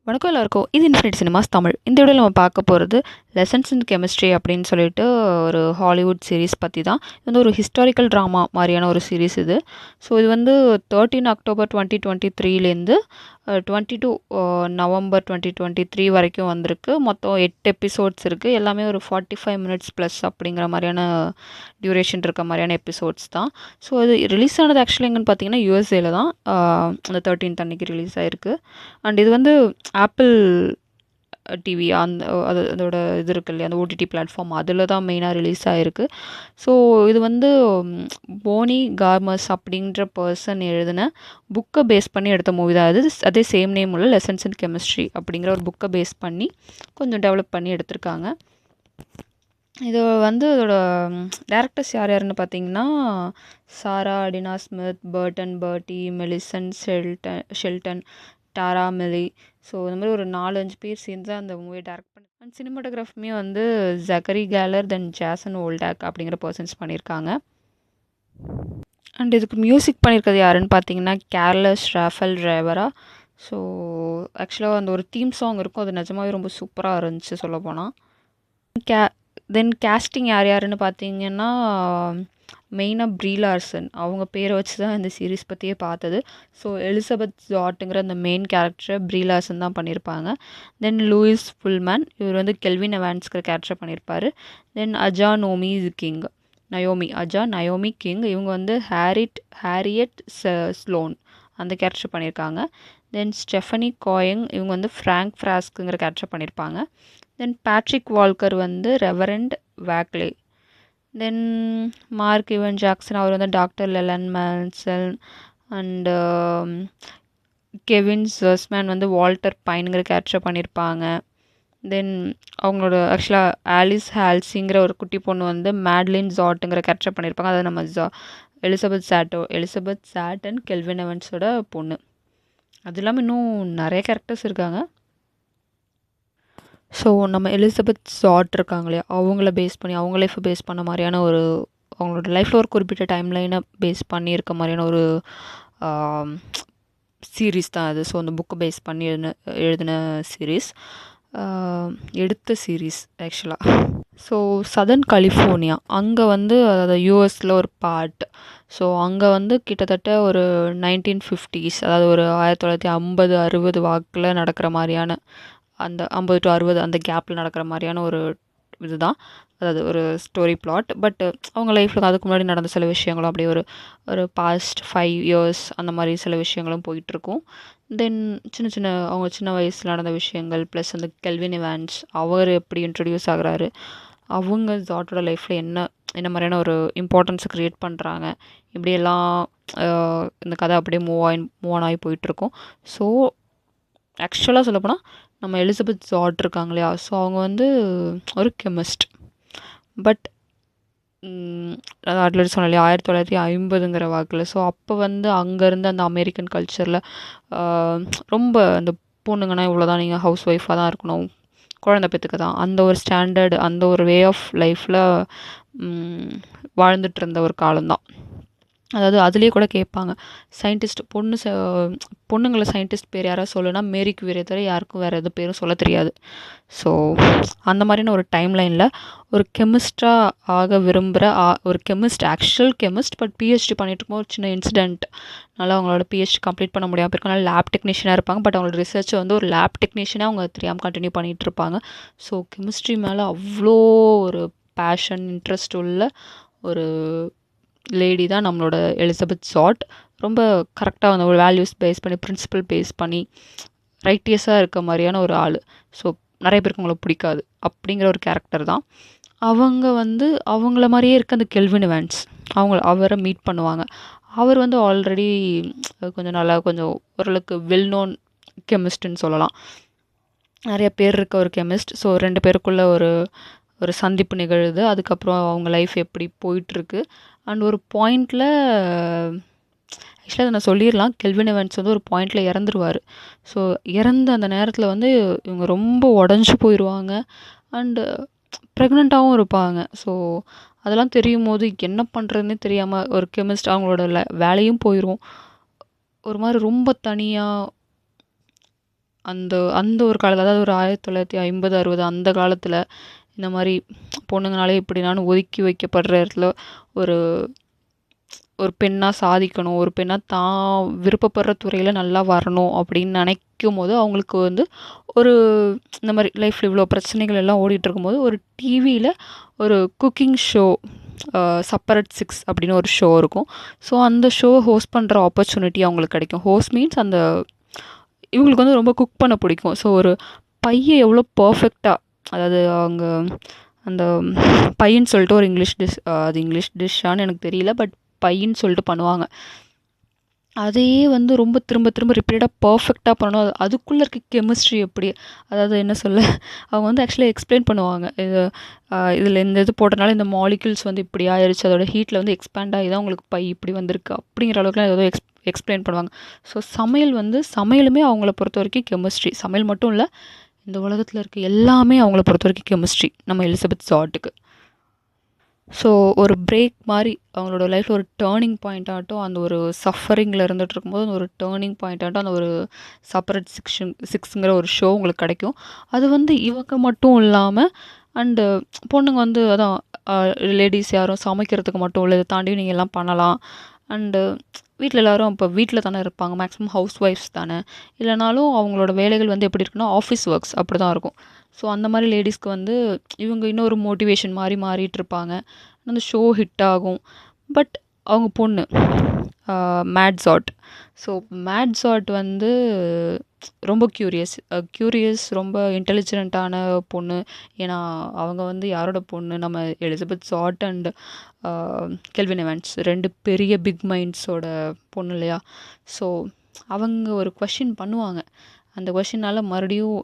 வணக்கம் எல்லாருக்கும். இது இன்ஃபினிட் சினிமாஸ் தமிழ். இந்த வீடியோவில் நம்ம பார்க்க போகிறது லெசன்ஸ் இன் கெமிஸ்ட்ரி அப்படின்னு சொல்லிட்டு ஒரு ஹாலிவுட் சீரிஸ் பற்றி தான். இது வந்து ஒரு ஹிஸ்டாரிக்கல் ட்ராமா மாதிரியான ஒரு சீரிஸ் இது. ஸோ இது வந்து 13 அக்டோபர் 2023லேருந்து 22 நவம்பர் 2023 வரைக்கும் வந்திருக்கு. மொத்தம் 8 எபிசோட்ஸ் இருக்குது. எல்லாமே ஒரு 45 மினிட்ஸ் ப்ளஸ் அப்படிங்கிற மாதிரியான டியூரேஷன் இருக்க மாதிரியான எபிசோட்ஸ் தான். ஸோ இது ரிலீஸ் ஆனது ஆக்சுவலி எங்கன்னு பார்த்தீங்கன்னா யூஎஸ்ஏல தான் அந்த 13th அன்னைக்கு ரிலீஸ் ஆயிருக்கு. அண்ட் இது வந்து ஆப்பிள் டிவி அதோட இது இருக்கு இல்லையா, அந்த ஓடிடி பிளாட்ஃபார்ம் அதில் தான் மெயினாக ரிலீஸ் ஆகிருக்கு. ஸோ இது வந்து போனி கார்மஸ் அப்படின்ற பர்சன் எழுதின புக்கை பேஸ் பண்ணி எடுத்த மூவி தான். அதே சேம் நேம் உள்ள லெசன்ஸ் இன் கெமிஸ்ட்ரி அப்படிங்கிற ஒரு புக்கை பேஸ் பண்ணி கொஞ்சம் டெவலப் பண்ணி எடுத்திருக்காங்க. இது வந்து இதோட டேரக்டர்ஸ் யாருன்னு பார்த்தீங்கன்னா சாரா டினா ஸ்மித், பர்ட்டி, மெலிசன் ஷெல்டன், டாரா மிலி. ஸோ இந்த மாதிரி ஒரு 4-5 பேர் சேர்ந்து தான் அந்த மூவியை டேரக்ட் பண்ணி. அண்ட் சினிமாட்டோகிராஃபியுமே வந்து ஜக்கரி கேலர் தென் ஜாசன் ஓல்டாக் அப்படிங்கிற பர்சன்ஸ் பண்ணியிருக்காங்க. அண்ட் இதுக்கு மியூசிக் பண்ணியிருக்கிறது யாருன்னு பார்த்தீங்கன்னா கேர்லஸ் ராஃபல் ரேவரா. ஸோ ஆக்சுவலாக அந்த ஒரு தீம் சாங் இருக்கும், அது நிஜமாவே ரொம்ப சூப்பராக இருந்துச்சு சொல்லப்போனால். தென் கேஸ்டிங் யாருன்னு பார்த்தீங்கன்னா மெயினாக ப்ரீ லார்சன் அவங்க பேரை வச்சு தான் இந்த சீரீஸ் பற்றியே பார்த்தது. ஸோ எலிசபெத் ஜாட்டுங்கிற அந்த மெயின் கேரக்டரை ப்ரீ லார்சன் தான் பண்ணியிருப்பாங்க. தென் லூயிஸ் ஃபுல்மேன், இவர் வந்து கெல்வின் எவான்ஸ்கிற கேரக்டர் பண்ணியிருப்பார். தென் நயோமி கிங், இவங்க வந்து ஹேரியட் ஸ்லோன் அந்த கேரக்டர் பண்ணியிருக்காங்க. தென் ஸ்டெஃபனி கோயங், இவங்க வந்து ஃப்ராங்க் ஃப்ராஸ்க்குங்கிற கேரக்டர் பண்ணியிருப்பாங்க. தென் பேட்ரிக் வால்கர் வந்து ரெவரண்ட் வேக்லே. தென் மார்க் ஈவன் ஜாக்சன், அவர் வந்து டாக்டர் லெலன் மேன்சல். அண்டு கெவின் ஜர்ஸ்மேன் வந்து வால்டர் பைனுங்கிற கேரக்டர் பண்ணியிருப்பாங்க. தென் அவங்களோட ஆக்சுவலாக ஆலிஸ் ஹால்சிங்கிற ஒரு குட்டி பொண்ணு வந்து மேட்லின் ஜாட்டுங்கிற கேரக்டர் பண்ணியிருப்பாங்க. அது நம்ம எலிசபெத் சாட்டன் கெல்வின் எவன்ஸோட பொண்ணு. அது இல்லாமல் இன்னும் நிறைய கேரக்டர்ஸ் இருக்காங்க. ஸோ நம்ம எலிசபெத் ஷாட் இருக்காங்க இல்லையா, அவங்கள பேஸ் பண்ணி அவங்க லைஃப்பை பேஸ் பண்ண மாதிரியான ஒரு அவங்களோட லைஃப்பில் ஒரு குறிப்பிட்ட டைம்லைனை பேஸ் பண்ணி இருக்க மாதிரியான ஒரு சீரீஸ் தான் அது. ஸோ அந்த புக்கை பேஸ் பண்ணி எழுதின சீரீஸ், எடுத்த சீரீஸ் ஆக்சுவலாக. ஸோ சதர்ன் கலிஃபோர்னியா அங்கே வந்து அதாவது யூஎஸில் ஒரு பார்ட். ஸோ அங்கே வந்து கிட்டத்தட்ட ஒரு 1950s, அதாவது ஒரு 1950-60 வாக்கில் நடக்கிற மாதிரியான அந்த 50 to 60 அந்த கேப்பில் நடக்கிற மாதிரியான ஒரு இதுதான், அதாவது ஒரு ஸ்டோரி பிளாட். பட் அவங்க லைஃப்பில் அதுக்கு முன்னாடி நடந்த சில விஷயங்களும் அப்படியே ஒரு பாஸ்ட் 5 years அந்த மாதிரி சில விஷயங்களும் போயிட்டுருக்கும். தென் அவங்க சின்ன வயசில் நடந்த விஷயங்கள் ப்ளஸ் அந்த கெல்வின் எவான்ஸ் அவர் எப்படி இன்ட்ரடியூஸ் ஆகுறாரு, அவங்க ஜாட்டோட லைஃப்பில் என்ன மாதிரியான ஒரு இம்பார்ட்டன்ஸை க்ரியேட் பண்ணுறாங்க, இப்படியெல்லாம் இந்த கதை அப்படியே மூவ் ஆன் ஆகி போயிட்டுருக்கும். ஸோ ஆக்சுவலாக சொல்லப்போனால் நம்ம எலிசபெத் ஜாட் இருக்காங்க இல்லையா, ஸோ அவங்க வந்து ஒரு கெமிஸ்ட். பட் ஆல்ரெடி சொன்னேன் இல்லையா 1950ங்கிற வாக்கில். ஸோ அப்போ வந்து அங்கேருந்து அந்த அமெரிக்கன் கல்ச்சரில் ரொம்ப அந்த பொண்ணுங்கன்னா இவ்வளோ தான், நீங்கள் ஹவுஸ் ஒய்ஃபாக தான் இருக்கணும், குழந்தை பெற்றுக்க தான், அந்த ஒரு ஸ்டாண்டர்டு அந்த ஒரு வே ஆஃப் லைஃப்பில் வாழ்ந்துட்டு இருந்த ஒரு காலம்தான். அதாவது அதுலேயே கூட கேட்பாங்க, சயின்டிஸ்ட் பொண்ணுங்களை சயின்டிஸ்ட் பேர் யாராவது சொல்லுனா மேரி கியூரியை தவிர யாருக்கும் வேறு எது பேரும் சொல்ல தெரியாது. ஸோ அந்த மாதிரியான ஒரு டைம்லைனில் ஒரு கெமிஸ்டாக ஆக விரும்புகிற ஒரு ஆக்சுவல் கெமிஸ்ட் பட் பிஹெச்டி பண்ணிட்டு இருக்கும்போது ஒரு சின்ன இன்சிடென்ட் நல்லா அவங்களோட பிஹெச்டி கம்ப்ளீட் பண்ண முடியாமல் இருக்கும். அதனால் லேப் டெக்னீஷியனாக இருப்பாங்க. பட் அவங்களோட ரிசர்ச்சை வந்து ஒரு லேப் டெக்னீஷியனாக அவங்க தெரியாமல் கண்டினியூ பண்ணிகிட்டு இருப்பாங்க. ஸோ கெமிஸ்ட்ரி மேலே அவ்வளோ ஒரு பேஷன் இன்ட்ரெஸ்ட் உள்ள ஒரு லேடி தான் நம்மளோட எலிசபெத் ஷாட். ரொம்ப கரெக்டாக அந்த ஒரு வேல்யூஸ் பேஸ் பண்ணி பிரின்சிபல் பேஸ் பண்ணி ரைட்டியஸாக இருக்க மாதிரியான ஒரு ஆள். ஸோ நிறைய பேருக்கு அவங்கள பிடிக்காது அப்படிங்கிற ஒரு கேரக்டர் தான். அவங்க வந்து அவங்கள மாதிரியே இருக்க அந்த கெல்வின் எவான்ஸ் அவரை மீட் பண்ணுவாங்க. அவர் வந்து ஆல்ரெடி கொஞ்சம் ஓரளவுக்கு வெல் நோன் கெமிஸ்ட்னு சொல்லலாம், நிறைய பேர் இருக்க ஒரு கெமிஸ்ட். ஸோ 2 பேருக்குள்ள ஒரு சந்திப்பு நிகழுது. அதுக்கப்புறம் அவங்க லைஃப் எப்படி போயிட்டுருக்கு. அண்ட் ஒரு பாயிண்டில் ஆக்சுவலாக அதை நான் சொல்லிடலாம், கெல்வின் எவான்ஸ் வந்து ஒரு பாயிண்டில் இறந்துருவார். ஸோ இறந்த அந்த நேரத்தில் வந்து இவங்க ரொம்ப உடஞ்சி போயிடுவாங்க. அண்டு ப்ரெக்னெண்ட்டாகவும் இருப்பாங்க. ஸோ அதெல்லாம் தெரியும் போது என்ன பண்ணுறதுனே தெரியாமல் ஒரு கெமிஸ்ட் அவங்களோட வேலையும் போயிடும். ஒரு மாதிரி ரொம்ப தனியாக அந்த அந்த ஒரு காலத்துல அதாவது ஒரு 1950, 60 அந்த காலத்தில் இந்த மாதிரி பொண்ணுங்கனாலே இப்படினாலும் ஒதுக்கி வைக்கப்படுற இடத்துல ஒரு ஒரு பெண்ணாக சாதிக்கணும், ஒரு பெண்ணாக தான் விருப்பப்படுற துறையில் நல்லா வரணும் அப்படின்னு நினைக்கும் போது அவங்களுக்கு வந்து ஒரு இந்த மாதிரி லைஃப்பில் இவ்வளோ பிரச்சனைகள் எல்லாம் ஓடிட்டு இருக்கும்போது ஒரு டிவியில் ஒரு குக்கிங் ஷோ சப்பரட் சிக்ஸ் அப்படின்னு ஒரு ஷோ இருக்கும். ஸோ அந்த ஷோ ஹோஸ்ட் பண்ணுற ஆப்பர்ச்சுனிட்டி அவங்களுக்கு கிடைக்கும். ஹோஸ்ட் மீன்ஸ் அந்த இவங்களுக்கு வந்து ரொம்ப குக் பண்ண பிடிக்கும். ஸோ ஒரு பையன் எவ்வளோ பர்ஃபெக்டாக, அதாவது அவங்க அந்த பையன்னு சொல்லிட்டு ஒரு இங்கிலீஷ் டிஷ், அது இங்கிலீஷ் டிஷ்ஷான்னு எனக்கு தெரியல, பட் பையன்னு சொல்லிட்டு பண்ணுவாங்க. அதையே வந்து ரொம்ப திரும்ப திரும்ப ரிப்பீட்டடாக பர்ஃபெக்டாக பண்ணணும். அதுக்குள்ளே இருக்க கெமிஸ்ட்ரி எப்படி, அதாவது என்ன சொல்ல, அவங்க வந்து ஆக்சுவலாக எக்ஸ்பிளைன் பண்ணுவாங்க. இதில் இந்த இது போட்டனால இந்த மாலிக்யூல்ஸ் வந்து இப்படி ஆயிடுச்சு, அதோட ஹீட்டில் வந்து எக்ஸ்பேண்ட் ஆகி தான் உங்களுக்கு பை இப்படி வந்திருக்கு அப்படிங்கிற அளவுக்குலாம் ஏதோ எக்ஸ்பிளைன் பண்ணுவாங்க. ஸோ சமையலுமே அவங்கள பொறுத்த வரைக்கும் கெமிஸ்ட்ரி. சமையல் மட்டும் இல்லை, இந்த உலகத்தில் இருக்க எல்லாமே அவங்கள பொறுத்த வரைக்கும் கெமிஸ்ட்ரி நம்ம எலிசபெத் ஷார்ட்டுக்கு. ஸோ ஒரு பிரேக் மாதிரி அவங்களோட லைஃப்பில் ஒரு டேர்னிங் பாயிண்ட் ஆகட்டும், அந்த ஒரு சஃபரிங்கில் இருந்துகிட்டு இருக்கும்போது அந்த ஒரு டேர்னிங் பாயிண்ட் ஆகட்டும், அந்த ஒரு சப்பரேட் சிக்ஸுங்கிற ஒரு ஷோ உங்களுக்கு கிடைக்கும். அது வந்து இவங்க மட்டும் இல்லாமல் அண்டு பொண்ணுங்க வந்து அதான் லேடிஸ் யாரும் சமைக்கிறதுக்கு மட்டும் இல்லை, இதை தாண்டி நீங்கள் எல்லாம் பண்ணலாம். அண்டு வீட்டில் எல்லோரும் இப்போ வீட்டில் தானே இருப்பாங்க, மேக்ஸிமம் ஹவுஸ் ஒய்ஃப்ஸ் தானே, இல்லைனாலும் அவங்களோட வேலைகள் வந்து எப்படி இருக்குன்னா ஆஃபீஸ் ஒர்க்ஸ் அப்படி தான் இருக்கும். ஸோ அந்த மாதிரி லேடிஸ்க்கு வந்து இவங்க இன்னொரு மோட்டிவேஷன் மாதிரி மாறிட்டுருப்பாங்க. அந்த ஷோ ஹிட் ஆகும். பட் அவங்க பொண்ணு மேட்ஸாட். ஸோ மேட்ஸாட் வந்து ரொம்ப க்யூரியஸ், ரொம்ப இன்டெலிஜென்ட்டான பொண்ணு. ஏன்னா அவங்க வந்து யாரோட பொண்ணு, நம்ம Elizabeth short and kelvin Evans 2 பெரிய பிக் மைண்ட்ஸோட பொண்ணு இல்லையா. ஸோ அவங்க ஒரு கொஷின் பண்ணுவாங்க. அந்த கொஷினால் மறுபடியும்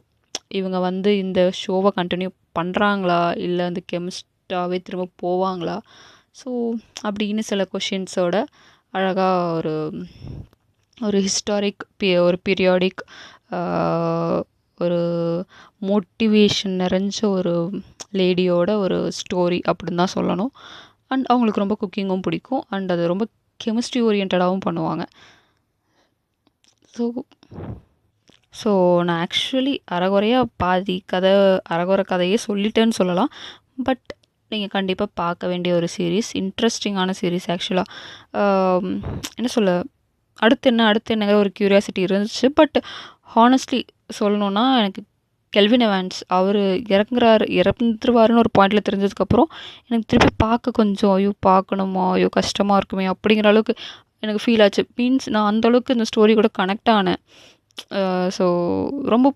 இவங்க வந்து இந்த ஷோவை கண்டினியூ பண்ணுறாங்களா, இல்லை அந்த கெமிஸ்டாகவே திரும்ப போவாங்களா. ஸோ அப்படின்னு சில கொஷின்ஸோட அழகாக ஒரு ஒரு ஹிஸ்டாரிக் ஒரு பீரியாடிக் ஒரு மோட்டிவேஷன் நிறைஞ்ச ஒரு லேடியோட ஒரு ஸ்டோரி அப்படின்னு தான் சொல்லணும். அண்ட் அவங்களுக்கு ரொம்ப குக்கிங்கும் பிடிக்கும், அண்ட் அது ரொம்ப கெமிஸ்ட்ரி ஓரியன்டாகவும் பண்ணுவாங்க. ஸோ நான் ஆக்சுவலி அரைகுறை கதையே சொல்லிட்டேன்னு சொல்லலாம். பட் நீங்கள் கண்டிப்பாக பார்க்க வேண்டிய ஒரு சீரீஸ், இன்ட்ரெஸ்டிங்கான சீரீஸ் ஆக்சுவலாக. என்ன சொல்ல, அடுத்து என்னங்கிற ஒரு க்யூரியாசிட்டி இருந்துச்சு. பட் ஹானஸ்ட்லி சொல்லணுன்னா எனக்கு கெல்வின் எவான்ஸ் அவர் இறந்துருவாருன்னு ஒரு பாயிண்டில் தெரிஞ்சதுக்கப்புறம் எனக்கு திருப்பி பார்க்க கொஞ்சம் பார்க்கணுமா, கஷ்டமாக இருக்குமே அப்படிங்கிற அளவுக்கு எனக்கு ஃபீல் ஆச்சு. மீன்ஸ் நான் அந்தளவுக்கு இந்த ஸ்டோரி கூட கனெக்ட் ஆனேன். ஸோ ரொம்ப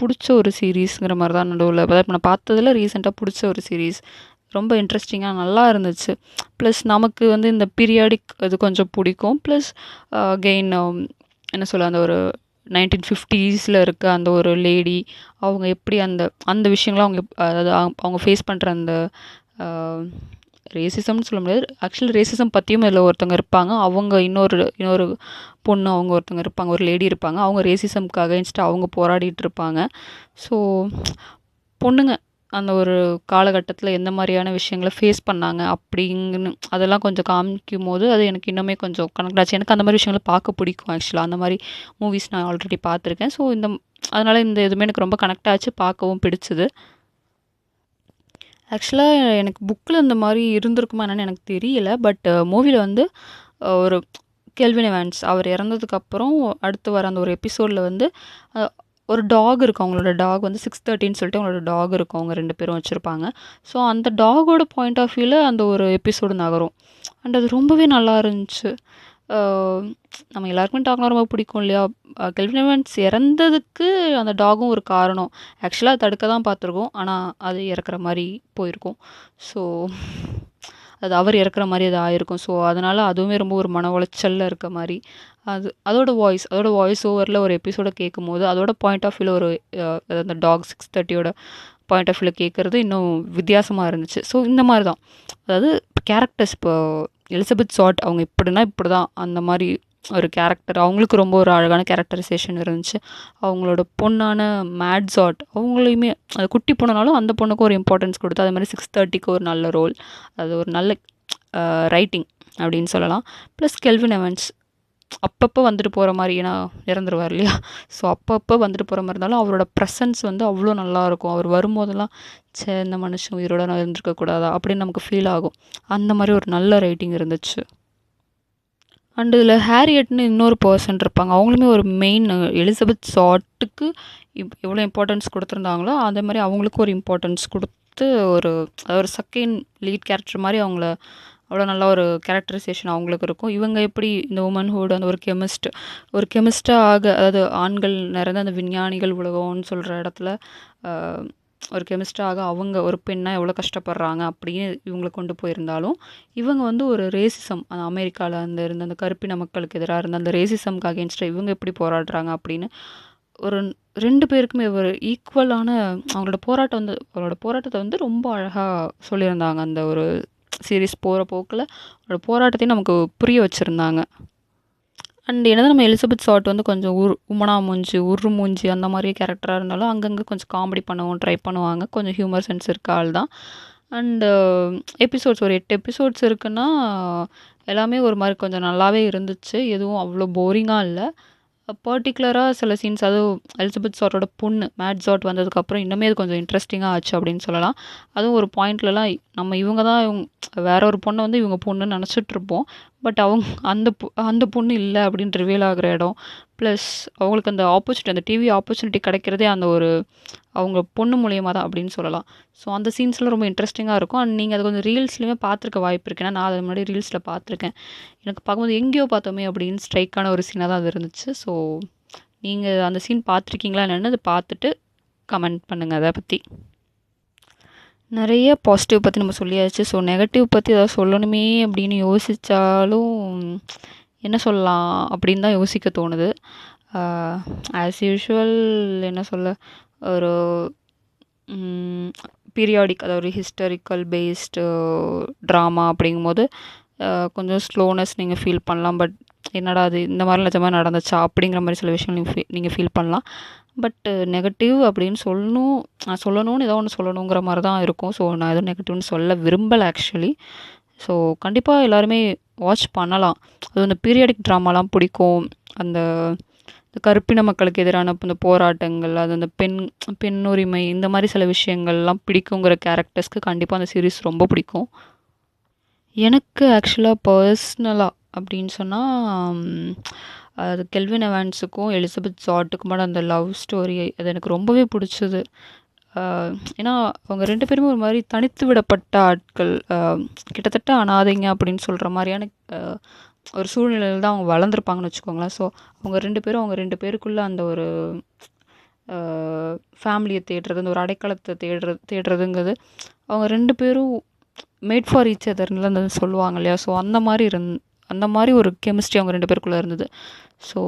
பிடிச்ச ஒரு சீரீஸுங்கிற மாதிரி தான் நடுவில் நான் பார்த்ததில் ரீசெண்டாக பிடிச்ச ஒரு சீரீஸ். ரொம்ப இன்ட்ரெஸ்டிங்காக நல்லா இருந்துச்சு. ப்ளஸ் நமக்கு வந்து இந்த பீரியாடிக் இது கொஞ்சம் பிடிக்கும். ப்ளஸ் அகெயின் என்ன சொல்ல, அந்த ஒரு 1950s இருக்க அந்த ஒரு லேடி, அவங்க எப்படி அந்த விஷயங்கள்லாம் அதாவது அவங்க ஃபேஸ் பண்ணுற அந்த ரேசிசம்னு சொல்ல முடியாது, ஆக்சுவலி ரேசிசம் பற்றியும் இதில் ஒருத்தவங்க இருப்பாங்க. அவங்க இன்னொரு பொண்ணு அவங்க ஒருத்தவங்க இருப்பாங்க, ஒரு லேடி இருப்பாங்க. அவங்க ரேசிசம்க்கு அகைன்ஸ்டாக அவங்க போராடிட்டு இருப்பாங்க. ஸோ பொண்ணுங்க அந்த ஒரு காலகட்டத்தில் எந்த மாதிரியான விஷயங்களை ஃபேஸ் பண்ணாங்க அப்படிங்கன்னு அதெல்லாம் கொஞ்சம் காமிக்கும் போது அது எனக்கு இன்னுமே கொஞ்சம் கனெக்ட் ஆச்சு. எனக்கு அந்த மாதிரி விஷயங்களை பார்க்க பிடிக்கும். ஆக்சுவலாக அந்த மாதிரி மூவிஸ் நான் ஆல்ரெடி பார்த்துருக்கேன். ஸோ அதனால் இந்த எதுவுமே எனக்கு ரொம்ப கனெக்ட் ஆச்சு, பார்க்கவும் பிடிச்சிது. ஆக்சுவலாக எனக்கு புக்கில் இந்த மாதிரி இருந்திருக்குமா என்னன்னு எனக்கு தெரியல. பட் மூவியில் வந்து ஒரு கெல்வின் எவான்ஸ் அவர் இறந்ததுக்கப்புறம் அடுத்து வர அந்த ஒரு எபிசோடில் வந்து ஒரு டாக் இருக்கும். அவங்களோட டாக் வந்து 613 சொல்லிட்டு அவங்களோட டாக் இருக்கும், அவங்க 2 பேரும் வச்சுருப்பாங்க. ஸோ அந்த டாகோட பாயிண்ட் ஆஃப் வியூவில் அந்த ஒரு எபிசோடு நகரும். அண்ட் அது ரொம்பவே நல்லா இருந்துச்சு. நம்ம எல்லாருக்குமே டாக்னா ரொம்ப பிடிக்கும் இல்லையா. கெல்வின் எவான்ஸ் இறந்ததுக்கு அந்த டாகும் ஒரு காரணம். ஆக்சுவலாக தடுக்க தான் பார்த்துருக்கோம், ஆனால் அது இறக்குற மாதிரி போயிருக்கும். ஸோ அது அவர் இறக்குற மாதிரி அது ஆயிருக்கும். ஸோ அதனால் அதுவுமே ரொம்ப ஒரு மன உளைச்சலில் இருக்க மாதிரி அதோட வாய்ஸ் ஓவரில் ஒரு எபிசோடை கேட்கும் போது அதோட பாயிண்ட் ஆஃப் வியூவில் ஒரு அந்த டாக் 630யோட பாயிண்ட் ஆஃப் வியூவில் கேட்குறது இன்னும் வித்தியாசமாக இருந்துச்சு. ஸோ இந்த மாதிரி தான், அதாவது கேரக்டர்ஸ் இப்போ எலிசபெத் ஷார்ட் அவங்க இப்படி தான் அந்த மாதிரி ஒரு கேரக்டர், அவங்களுக்கு ரொம்ப ஒரு அழகான கேரக்டரைசேஷன் இருந்துச்சு. அவங்களோட பொண்ணான மேட்ஸாட் அவங்களையுமே அது குட்டி பொண்ணுனாலும் அந்த பொண்ணுக்கு ஒரு இம்பார்ட்டன்ஸ் கொடுத்து அதே மாதிரி 630க்கு ஒரு நல்ல ரோல், அது ஒரு நல்ல ரைட்டிங் அப்படின்னு சொல்லலாம். ப்ளஸ் கெல்வின் எவன்ஸ் அப்பப்போ வந்துட்டு போகிற மாதிரி, ஏன்னா இறந்துருவார் இல்லையா? ஸோ அப்பப்போ வந்துட்டு போகிற மாதிரி இருந்தாலும் அவரோட ப்ரெசன்ஸ் வந்து அவ்வளோ நல்லாயிருக்கும். அவர் வரும்போதெல்லாம் இந்த மனுஷன் உயிரோட நான் இருந்திருக்கக்கூடாதா அப்படின்னு நமக்கு ஃபீல் ஆகும். அந்த மாதிரி ஒரு நல்ல ரைட்டிங் இருந்துச்சு. அண்ட் இதில் ஹேரியட்னு இன்னொரு பர்சன் இருப்பாங்க. அவங்களுமே ஒரு மெயின் எலிசபெத் ஷார்ட்டுக்கு எவ்வளோ இம்பார்ட்டன்ஸ் கொடுத்துருந்தாங்களோ அதே மாதிரி அவங்களுக்கும் ஒரு இம்பார்ட்டன்ஸ் கொடுத்து ஒரு செகண்ட் லீட் கேரக்டர் மாதிரி அவங்கள அவ்வளோ நல்ல ஒரு கேரக்டரைசேஷன் அவங்களுக்கு இருக்கும். இவங்க எப்படி இந்த உமன்ஹுட் அந்த ஒரு கெமிஸ்டாக, அதாவது ஆண்கள் நிறைந்த அந்த விஞ்ஞானிகள் உலகம்னு சொல்கிற இடத்துல ஒரு கெமிஸ்டாக அவங்க ஒரு பெண்ணாக எவ்வளோ கஷ்டப்படுறாங்க அப்படின்னு இவங்களை கொண்டு போயிருந்தாலும், இவங்க வந்து ஒரு ரேசிசம், அந்த அமெரிக்காவில் இருந்த அந்த கருப்பின மக்களுக்கு எதிராக இருந்த அந்த ரேசிசம்க்கு அகேன்ஸ்டாக இவங்க எப்படி போராடுறாங்க அப்படின்னு ஒரு 2 பேருக்குமே ஒரு ஈக்குவலான அவங்களோட போராட்டத்தை வந்து ரொம்ப அழகாக சொல்லியிருந்தாங்க. அந்த ஒரு சீரீஸ் போகிற போக்கில் அவரோட போராட்டத்தையும் நமக்கு புரிய வச்சுருந்தாங்க. அண்ட் என்னதான் நம்ம எலிசபெத் ஷார்ட் வந்து கொஞ்சம் உமனா மூஞ்சி, உரு மூஞ்சி அந்த மாதிரி கேரக்டராக இருந்தாலும் அங்கங்கே கொஞ்சம் காமெடி பண்ணவும் ட்ரை பண்ணுவாங்க. கொஞ்சம் ஹியூமர் சென்ஸ் இருக்க ஆள் தான். அண்டு எபிசோட்ஸ் ஒரு 8 எபிசோட்ஸ் இருக்குன்னா எல்லாமே ஒரு மாதிரி கொஞ்சம் நல்லாவே இருந்துச்சு. எதுவும் அவ்வளோ போரிங்காக இல்லை. பர்ட்டிகுலராக சில சீன்ஸ், அதுவும் எலிசபெத் ஷார்ட்டோட பொண்ணு மேட் ஷார்ட் வந்ததுக்கப்புறம் இன்னுமே அது கொஞ்சம் இன்ட்ரெஸ்டிங்காக ஆச்சு அப்படின்னு சொல்லலாம். அதுவும் ஒரு பாயிண்ட்லலாம் நம்ம இவங்க தான் வேற ஒரு பொண்ணை வந்து இவங்க பொண்ணுன்னு நினச்சிட்ருப்போம். பட் அந்த பொண்ணு இல்லை அப்படின்னு ரிவீல் ஆகிற இடம், ப்ளஸ் அவங்களுக்கு அந்த டிவி ஆப்பர்ச்சுனிட்டி கிடைக்கிறதே அவங்க பொண்ணு மூலியமாக தான் அப்படின்னு சொல்லலாம். ஸோ அந்த சீன்ஸ்லாம் ரொம்ப இன்ட்ரெஸ்டிங்காக இருக்கும். அண்ட் நீங்கள் அது கொஞ்சம் ரீல்ஸ்லையுமே பார்த்துருக்க வாய்ப்பு இருக்கு. ஏன்னா நான் அது முன்னாடி ரீல்ஸில் பார்த்துருக்கேன். எனக்கு பார்க்கும்போது எங்கேயோ பார்த்தோமே அப்படின்னு ஸ்ட்ரைக்கான ஒரு சீனாக தான் அது இருந்துச்சு. ஸோ நீங்கள் அந்த சீன் பார்த்துருக்கீங்களா என்னென்னு அதை பார்த்துட்டு கமெண்ட் பண்ணுங்கள் அதை பற்றி. நிறைய பாசிட்டிவ் பற்றி நம்ம சொல்லியாச்சு. ஸோ நெகட்டிவ் பற்றி ஏதாவது சொல்லணுமே அப்படின்னு யோசித்தாலும் என்ன சொல்லலாம் அப்படின்னு தான் யோசிக்க தோணுது. ஆஸ் யூஷுவல் என்ன சொல்ல, ஒரு பீரியாடிக், அதாவது ஒரு ஹிஸ்டாரிக்கல் பேஸ்டு ட்ராமா அப்படிங்கும்போது கொஞ்சம் ஸ்லோனஸ் நீங்கள் ஃபீல் பண்ணலாம். பட் என்னடா அது இந்த மாதிரி நிஜமாக நடந்துச்சா அப்படிங்கிற மாதிரி சில விஷயம் நீங்கள் ஃபீல் பண்ணலாம். பட் நெகட்டிவ் அப்படின்னு சொல்லணும்னு ஏதோ ஒன்று சொல்லணுங்கிற மாதிரி தான் இருக்கும். ஸோ நான் எதுவும் நெகட்டிவ்னு சொல்ல விரும்பலை ஆக்சுவலி. ஸோ கண்டிப்பாக எல்லாருமே வாட்ச் பண்ணலாம். அது அந்த பீரியாடிக் ட்ராமாலாம் பிடிக்கும். அந்த கருப்பின மக்களுக்கு எதிரான இந்த போராட்டங்கள், அது அந்த பெண்ணுரிமை, இந்த மாதிரி சில விஷயங்கள்லாம் பிடிக்குங்கிற கேரக்டர்ஸ்க்கு கண்டிப்பாக அந்த சீரீஸ் ரொம்ப பிடிக்கும். எனக்கு ஆக்சுவலாக பர்ஸ்னலாக அப்படின்னு சொன்னால் அது கெல்வின் எவான்ஸுக்கும் எலிசபெத் ஷார்ட்டுக்குமான அந்த லவ் ஸ்டோரி அது எனக்கு ரொம்பவே பிடிச்சது. ஏன்னா அவங்க 2 பேருமே ஒரு மாதிரி தனித்து விடப்பட்ட ஆட்கள், கிட்டத்தட்ட அனாதைங்க அப்படின்னு சொல்கிற மாதிரியான ஒரு சூழ்நிலையில் தான் அவங்க வளர்ந்துருப்பாங்கன்னு வச்சுக்கோங்களேன். ஸோ அவங்க 2 பேருக்குள்ளே அந்த ஒரு ஃபேமிலியை தேடுறது, அந்த ஒரு அடைக்கலத்தை தேடுறதுங்கிறது அவங்க 2 பேரும் மேட் ஃபார் ஈச் அதர்னு அந்த சொல்லுவாங்க இல்லையா? ஸோ அந்த மாதிரி ஒரு கெமிஸ்ட்ரி அவங்க 2 பேருக்குள்ளே இருந்தது. ஸோ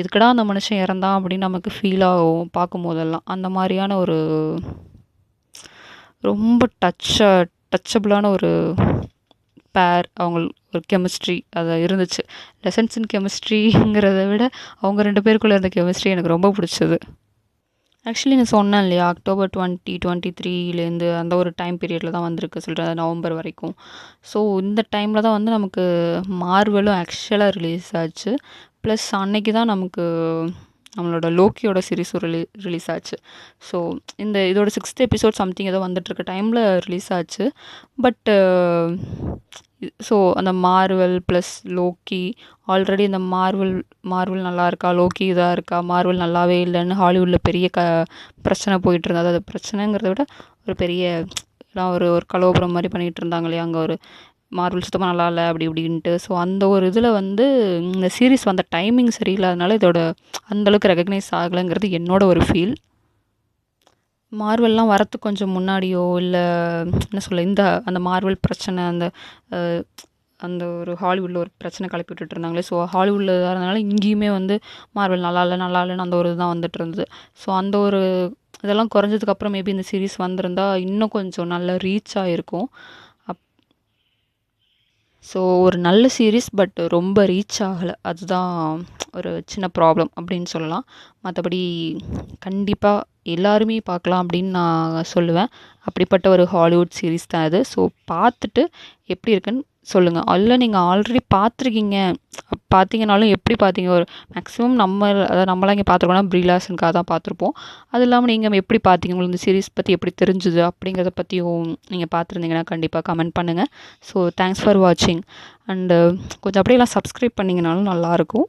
எதுக்கடா அந்த மனுஷன் இறந்தான் அப்படின்னு நமக்கு ஃபீல் ஆகும் பார்க்கும் போதெல்லாம். அந்த மாதிரியான ஒரு ரொம்ப டச்சபிளான ஒரு பேர், அவங்க ஒரு கெமிஸ்ட்ரி அது இருந்துச்சு. லெசன்ஸ் இன் கெமிஸ்ட்ரிங்கிறத விட அவங்க 2 பேருக்குள்ளே இருந்த கெமிஸ்ட்ரி எனக்கு ரொம்ப பிடிச்சது. ஆக்சுவலி நான் சொன்னேன் இல்லையா, அக்டோபர் 2023 அந்த ஒரு டைம் பீரியடில் தான் வந்திருக்கு சொல்கிறேன், நவம்பர் வரைக்கும். ஸோ இந்த டைமில் தான் வந்து நமக்கு மார்வலும் ஆக்சுவலாக ரிலீஸ் ஆச்சு. ப்ளஸ் அன்னைக்கு தான் நமக்கு நம்மளோட லோக்கியோட சீரீஸும் ரிலீஸ் ஆச்சு. ஸோ இதோட 6th எபிசோட் சம்திங் ஏதோ வந்துட்டுருக்க டைமில் ரிலீஸ் ஆச்சு. பட்டு ஸோ அந்த மார்வல் ப்ளஸ் லோக்கி, ஆல்ரெடி இந்த மார்வல் நல்லா இருக்கா, லோக்கி இதாக இருக்கா, மார்வல் நல்லாவே இல்லைன்னு ஹாலிவுட்டில் பெரிய பிரச்சனை போயிட்டு இருந்தது. அது பிரச்சனைங்கிறத விட ஒரு பெரிய ஒரு கலோபரம் மாதிரி பண்ணிகிட்டு இருந்தாங்க இல்லையா, அங்கே ஒரு மார்வல் சுத்தமாக நல்லா இல்லை அப்படி இப்படின்ட்டு. ஸோ அந்த ஒரு இதில் வந்து இந்த சீரீஸ் வந்த டைமிங் சரியில்லாதனால இதோட அந்தளவுக்கு ரெகக்னைஸ் ஆகலைங்கிறது என்னோட ஒரு ஃபீல். மார்வெல்லாம் வரத்துக்கு கொஞ்சம் முன்னாடியோ இல்லை என்ன சொல்ல, அந்த மார்வல் பிரச்சனை அந்த ஒரு ஹாலிவுட்டில் ஒரு பிரச்சனை கிளப்பி விட்டுட்டு இருந்தாங்களே, ஸோ ஹாலிவுட்டில் இருந்தனால இங்கேயுமே வந்து மார்வல் நல்லா இல்லைன்னு அந்த ஒரு இதுதான் வந்துட்டு இருந்தது. ஸோ அந்த ஒரு இதெல்லாம் குறைஞ்சதுக்கப்புறம் மேபி இந்த சீரீஸ் வந்திருந்தா இன்னும் கொஞ்சம் நல்ல ரீச் ஆகிருக்கும். ஸோ ஒரு நல்ல சீரீஸ், பட் ரொம்ப ரீச் ஆகலை, அதுதான் ஒரு சின்ன ப்ராப்ளம் அப்படின்னு சொல்லலாம். மற்றபடி கண்டிப்பாக எல்லாருமே பார்க்கலாம் அப்படின்னு நான் சொல்லுவேன். அப்படிப்பட்ட ஒரு ஹாலிவுட் சீரீஸ் தான் அது. ஸோ பார்த்துட்டு எப்படி இருக்குன்னு சொல்லுங்கள். அதில் நீங்கள் ஆல்ரெடி பார்த்தீங்கனாலும் எப்படி பார்த்தீங்க? ஒரு மேக்ஸிமம் அதாவது நம்மலாம் இங்கே பார்த்துருக்கோம்னா ப்ரீலாசனுக்காக தான் பார்த்துருப்போம். அது இல்லாமல் நீங்கள் எப்படி பார்த்தீங்க? உங்களுக்கு இந்த சீரிஸ் பற்றி எப்படி தெரிஞ்சுது? அப்படிங்கிறத பற்றியும் நீங்கள் பார்த்துருந்தீங்கன்னா கண்டிப்பாக கமெண்ட் பண்ணுங்கள். ஸோ தேங்க்ஸ் ஃபார் வாட்சிங். அண்டு கொஞ்சம் அப்படியெல்லாம் சப்ஸ்கிரைப் பண்ணிங்கனாலும் நல்லாயிருக்கும்.